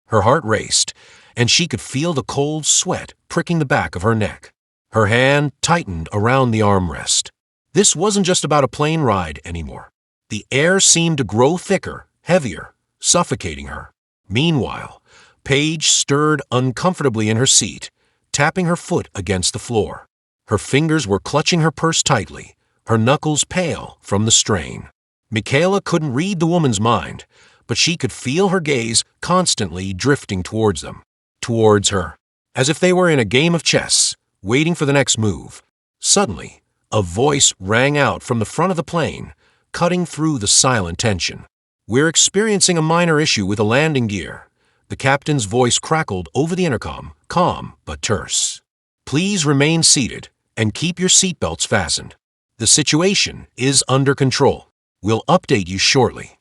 Her heart raced, and she could feel the cold sweat pricking the back of her neck. Her hand tightened around the armrest. This wasn't just about a plane ride anymore. The air seemed to grow thicker, heavier, suffocating her. Meanwhile, Paige stirred uncomfortably in her seat, tapping her foot against the floor. Her fingers were clutching her purse tightly, her knuckles pale from the strain. Michaela couldn't read the woman's mind, but she could feel her gaze constantly drifting towards them, towards her, as if they were in a game of chess, waiting for the next move. Suddenly, a voice rang out from the front of the plane, cutting through the silent tension. "We're experiencing a minor issue with the landing gear." The captain's voice crackled over the intercom, calm but terse. "Please remain seated and keep your seatbelts fastened. The situation is under control. We'll update you shortly."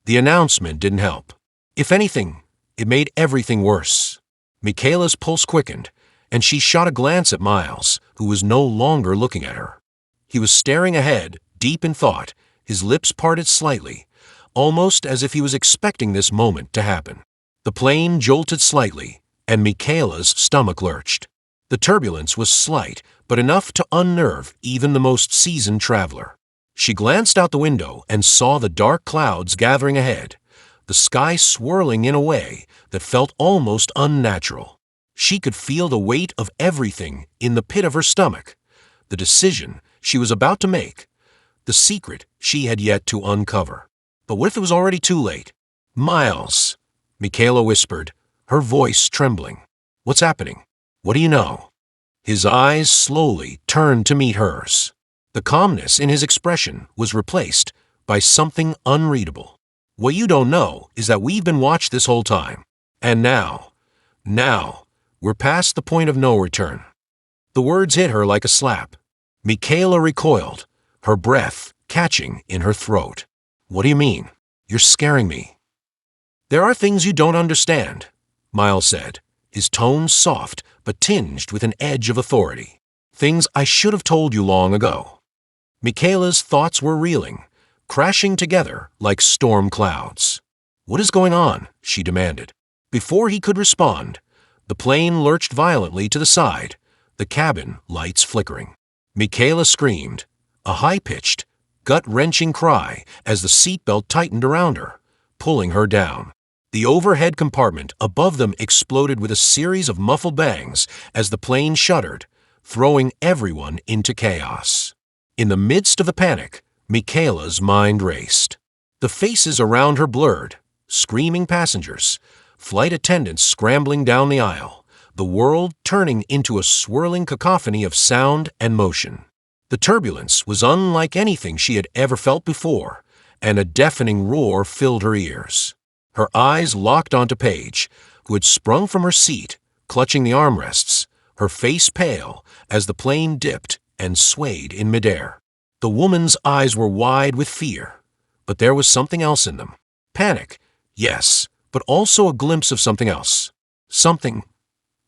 The announcement didn't help. If anything, it made everything worse. Michaela's pulse quickened, and she shot a glance at Miles, who was no longer looking at her. He was staring ahead, deep in thought, his lips parted slightly, almost as if he was expecting this moment to happen. The plane jolted slightly, and Michaela's stomach lurched. The turbulence was slight, but enough to unnerve even the most seasoned traveler. She glanced out the window and saw the dark clouds gathering ahead, the sky swirling in a way that felt almost unnatural. She could feel the weight of everything in the pit of her stomach, the decision she was about to make, the secret she had yet to uncover. But what if it was already too late? "Miles," Michaela whispered, her voice trembling. "What's happening? What do you know?" His eyes slowly turned to meet hers. The calmness in his expression was replaced by something unreadable. "What you don't know is that we've been watched this whole time. And now, we're past the point of no return." The words hit her like a slap. Michaela recoiled, her breath catching in her throat. "What do you mean? You're scaring me." "There are things you don't understand," Miles said, his tone soft but tinged with an edge of authority. "Things I should have told you long ago." Michaela's thoughts were reeling, crashing together like storm clouds. "What is going on?" she demanded. Before he could respond, the plane lurched violently to the side, the cabin lights flickering. Michaela screamed, a high-pitched, gut-wrenching cry as the seatbelt tightened around her, pulling her down. The overhead compartment above them exploded with a series of muffled bangs as the plane shuddered, throwing everyone into chaos. In the midst of the panic, Michaela's mind raced. The faces around her blurred, screaming passengers, flight attendants scrambling down the aisle, the world turning into a swirling cacophony of sound and motion. The turbulence was unlike anything she had ever felt before, and a deafening roar filled her ears. Her eyes locked onto Paige, who had sprung from her seat, clutching the armrests, her face pale as the plane dipped and swayed in midair. The woman's eyes were wide with fear, but there was something else in them. Panic, yes, but also a glimpse of something else. Something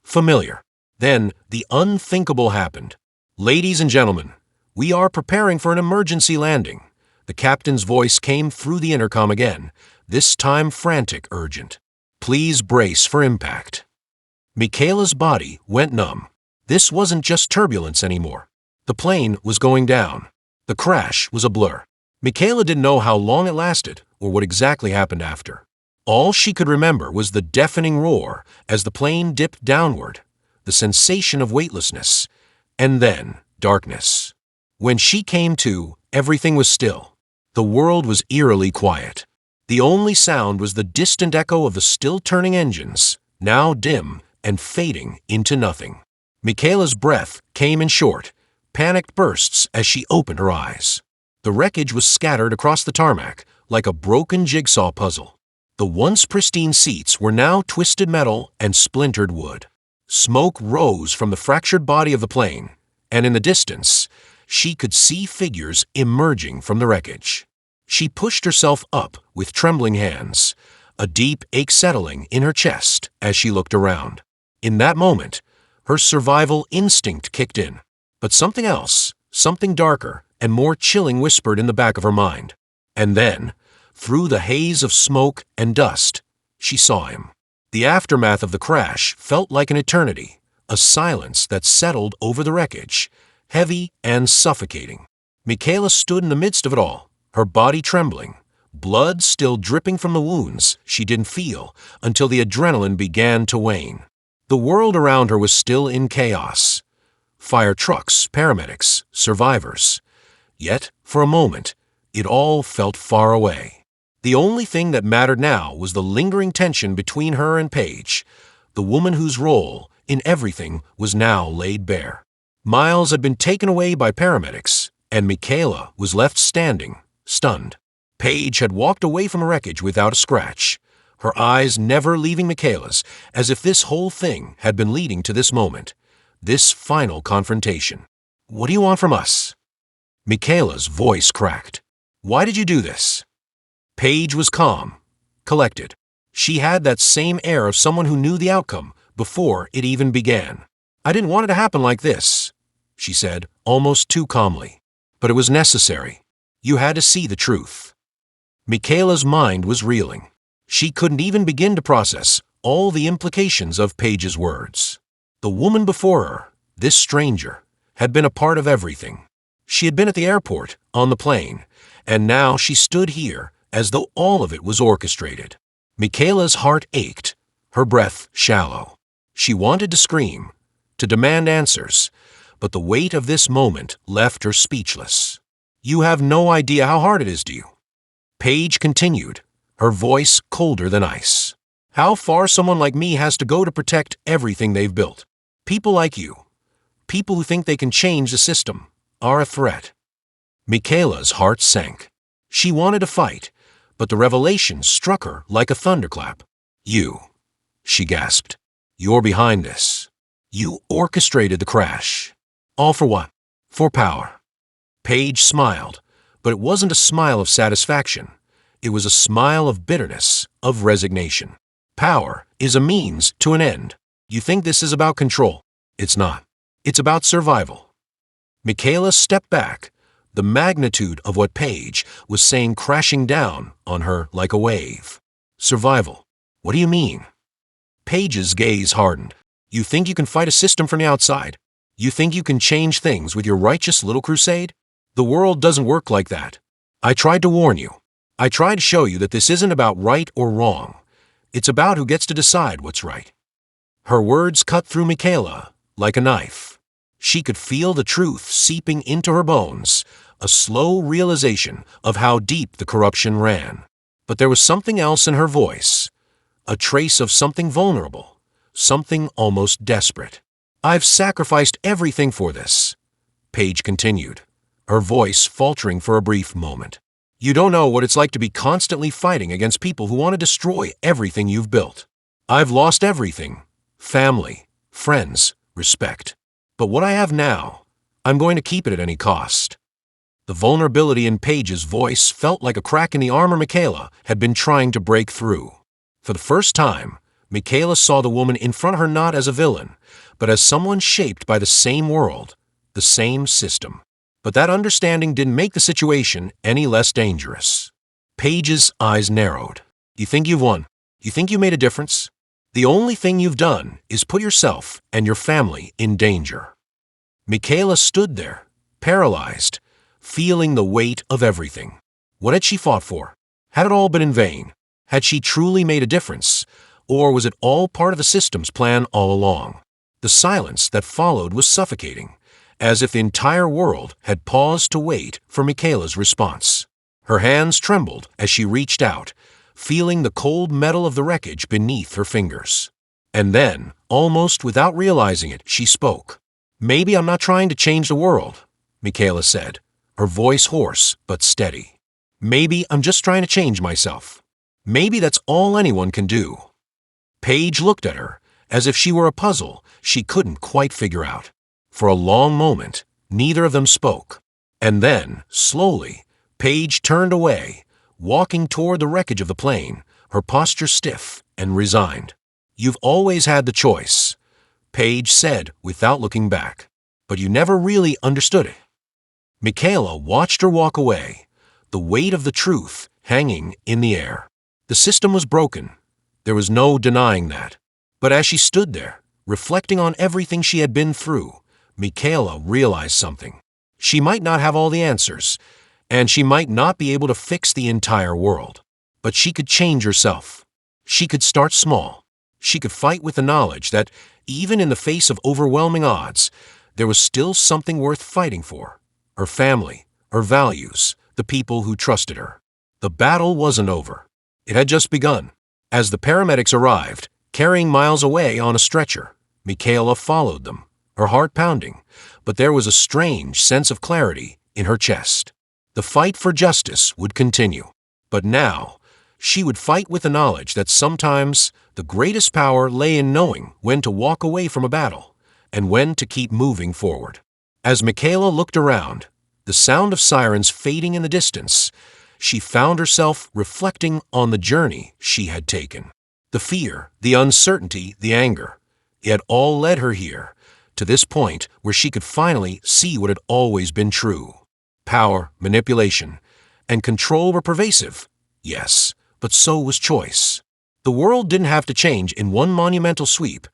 familiar. Then the unthinkable happened. "Ladies and gentlemen, we are preparing for an emergency landing." The captain's voice came through the intercom again, this time frantic, urgent. "Please brace for impact." Michaela's body went numb. This wasn't just turbulence anymore. The plane was going down. The crash was a blur. Michaela didn't know how long it lasted or what exactly happened after. All she could remember was the deafening roar as the plane dipped downward, the sensation of weightlessness, and then darkness. When she came to, everything was still. The world was eerily quiet. The only sound was the distant echo of the still-turning engines, now dim and fading into nothing. Michaela's breath came in short, panicked bursts as she opened her eyes. The wreckage was scattered across the tarmac like a broken jigsaw puzzle. The once pristine seats were now twisted metal and splintered wood. Smoke rose from the fractured body of the plane, and in the distance, she could see figures emerging from the wreckage. She pushed herself up with trembling hands, a deep ache settling in her chest as she looked around. In that moment, her survival instinct kicked in. But something else, something darker and more chilling whispered in the back of her mind. And then, through the haze of smoke and dust, she saw him. The aftermath of the crash felt like an eternity, a silence that settled over the wreckage, heavy and suffocating. Michaela stood in the midst of it all, her body trembling, blood still dripping from the wounds she didn't feel until the adrenaline began to wane. The world around her was still in chaos. Fire trucks, paramedics, survivors. Yet, for a moment, it all felt far away. The only thing that mattered now was the lingering tension between her and Paige, the woman whose role in everything was now laid bare. Miles had been taken away by paramedics, and Michaela was left standing, stunned. Paige had walked away from the wreckage without a scratch, her eyes never leaving Michaela's, as if this whole thing had been leading to this moment, this final confrontation. "What do you want from us?" Michaela's voice cracked. "Why did you do this?" Paige was calm, collected. She had that same air of someone who knew the outcome before it even began. "I didn't want it to happen like this," she said, almost too calmly. "But it was necessary. You had to see the truth." Michaela's mind was reeling. She couldn't even begin to process all the implications of Paige's words. The woman before her, this stranger, had been a part of everything. She had been at the airport, on the plane, and now she stood here as though all of it was orchestrated. Michaela's heart ached, her breath shallow. She wanted to scream, to demand answers, but the weight of this moment left her speechless. "You have no idea how hard it is to you." Paige continued, her voice colder than ice. "How far someone like me has to go to protect everything they've built. People like you, people who think they can change the system, are a threat." Michaela's heart sank. She wanted to fight, but the revelation struck her like a thunderclap. "You," she gasped. "You're behind this. You orchestrated the crash. All for what? For power." Paige smiled, but it wasn't a smile of satisfaction. It was a smile of bitterness, of resignation. "Power is a means to an end. You think this is about control. It's not. It's about survival." Michaela stepped back, the magnitude of what Paige was saying crashing down on her like a wave. "Survival? What do you mean?" Paige's gaze hardened. "You think you can fight a system from the outside? You think you can change things with your righteous little crusade? The world doesn't work like that. I tried to warn you. I tried to show you that this isn't about right or wrong. It's about who gets to decide what's right." Her words cut through Michaela like a knife. She could feel the truth seeping into her bones, a slow realization of how deep the corruption ran. But there was something else in her voice, a trace of something vulnerable, something almost desperate. "I've sacrificed everything for this," Paige continued, her voice faltering for a brief moment. "You don't know what it's like to be constantly fighting against people who want to destroy everything you've built. I've lost everything: family, friends, respect. But what I have now, I'm going to keep it at any cost." The vulnerability in Paige's voice felt like a crack in the armor Michaela had been trying to break through. For the first time, Michaela saw the woman in front of her not as a villain, but as someone shaped by the same world, the same system. But that understanding didn't make the situation any less dangerous. Paige's eyes narrowed. You think you've won? You think you made a difference? The only thing you've done is put yourself and your family in danger. Michaela stood there, paralyzed, feeling the weight of everything. What had she fought for? Had it all been in vain? Had she truly made a difference? Or was it all part of the system's plan all along? The silence that followed was suffocating, as if the entire world had paused to wait for Michaela's response. Her hands trembled as she reached out, feeling the cold metal of the wreckage beneath her fingers. And then, almost without realizing it, she spoke. "Maybe I'm not trying to change the world," Michaela said, her voice hoarse but steady. "Maybe I'm just trying to change myself. Maybe that's all anyone can do." Paige looked at her, as if she were a puzzle she couldn't quite figure out. For a long moment, neither of them spoke. And then, slowly, Paige turned away, walking toward the wreckage of the plane, her posture stiff and resigned. "You've always had the choice," Paige said without looking back. "But you never really understood it." Michaela watched her walk away, the weight of the truth hanging in the air. The system was broken. There was no denying that. But as she stood there, reflecting on everything she had been through, Michaela realized something. She might not have all the answers, and she might not be able to fix the entire world. But she could change herself. She could start small. She could fight with the knowledge that, even in the face of overwhelming odds, there was still something worth fighting for. Her family, her values, the people who trusted her. The battle wasn't over. It had just begun. As the paramedics arrived, carrying Miles away on a stretcher, Michaela followed them, her heart pounding, but there was a strange sense of clarity in her chest. The fight for justice would continue, but now she would fight with the knowledge that sometimes the greatest power lay in knowing when to walk away from a battle and when to keep moving forward. As Michaela looked around, the sound of sirens fading in the distance, she found herself reflecting on the journey she had taken. The fear, the uncertainty, the anger, it had all led her here, to this point where she could finally see what had always been true. Power, manipulation, and control were pervasive, yes, but so was choice. The world didn't have to change in one monumental sweep.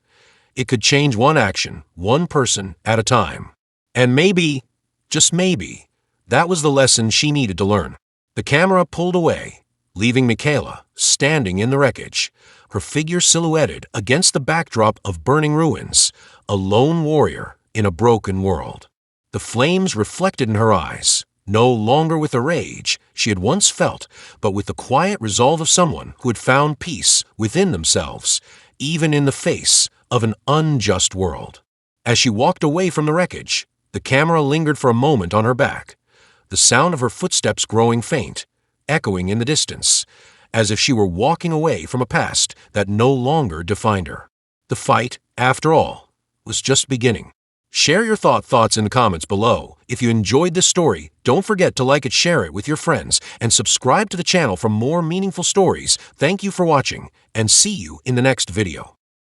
It could change one action, one person at a time. And maybe, just maybe, that was the lesson she needed to learn. The camera pulled away, leaving Michaela standing in the wreckage, her figure silhouetted against the backdrop of burning ruins, a lone warrior in a broken world. The flames reflected in her eyes, no longer with the rage she had once felt, but with the quiet resolve of someone who had found peace within themselves, even in the face of an unjust world. As she walked away from the wreckage, the camera lingered for a moment on her back, the sound of her footsteps growing faint, echoing in the distance, as if she were walking away from a past that no longer defined her. The fight, after all, was just beginning. Share your thoughts in the comments below. If you enjoyed this story, don't forget to like it, share it with your friends, and subscribe to the channel for more meaningful stories. Thank you for watching, and see you in the next video.